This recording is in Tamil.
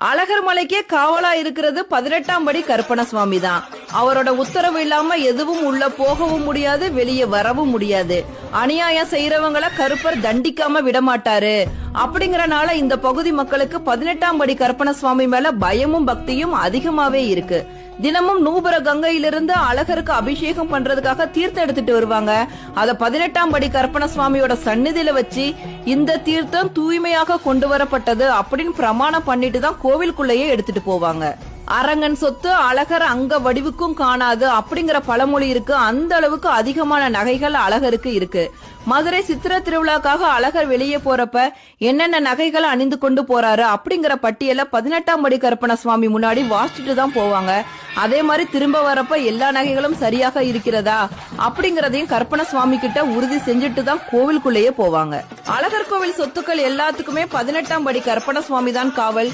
அழகர் மலைக்கே காவலா இருக்கிறது 18ஆம் படி கருப்பணசுவாமி தான். அவரோட உத்தரவு இல்லாம எதுவும் உள்ள போகவும் முடியாது, வெளியே வரவும் முடியாது. அநியாயம் செய்யறவங்கள கருப்பர் தண்டிக்காம விடமாட்டாரு. அப்படிங்கறனால இந்த பகுதி மக்களுக்கு 18ஆம் படி கருப்பணசுவாமி மேல பயமும் பக்தியும் அதிகமாவே இருக்கு. தினமும் நூபுர கங்கையிலிருந்து அழகருக்கு அபிஷேகம் பண்றதுக்காக தீர்த்தம் எடுத்துட்டு வருவாங்க. அத 18ஆம் படி கருப்பணசுவாமியோட சந்நிதியில வச்சு இந்த தீர்த்தம் தூய்மையாக கொண்டு வரப்பட்டது அப்படின்னு பிரமாணம் பண்ணிட்டு தான் கோவிலுக்குள்ளேயே எடுத்துட்டு போவாங்க. அரங்கன் சொத்து அழகர் அங்க வடிவுக்கும் காணாது அப்படிங்கிற பழமொழி இருக்கு. அந்த அளவுக்கு அதிகமான நகைகள் அழகருக்கு இருக்கு. மதுரை சித்திர திருவிழாக்காக அழகர் வெளியே போறப்ப என்னென்ன நகைகளை அணிந்து கொண்டு போறாரு அப்படிங்கிற பட்டியல 18ஆம் படி கருப்பணசுவாமி முன்னாடி வாசிச்சுட்டு தான் போவாங்க. அதே மாதிரி திரும்ப வரப்ப எல்லா நகைகளும் சரியாக இருக்கிறதா அப்படிங்கறதையும் கருப்பணசுவாமி கிட்ட உறுதி செஞ்சுட்டு தான் கோவிலுக்குள்ளேயே போவாங்க. அழகர் கோவில் சொத்துக்கள் எல்லாத்துக்குமே 18ஆம் படி கருப்பணசுவாமி தான் காவல்.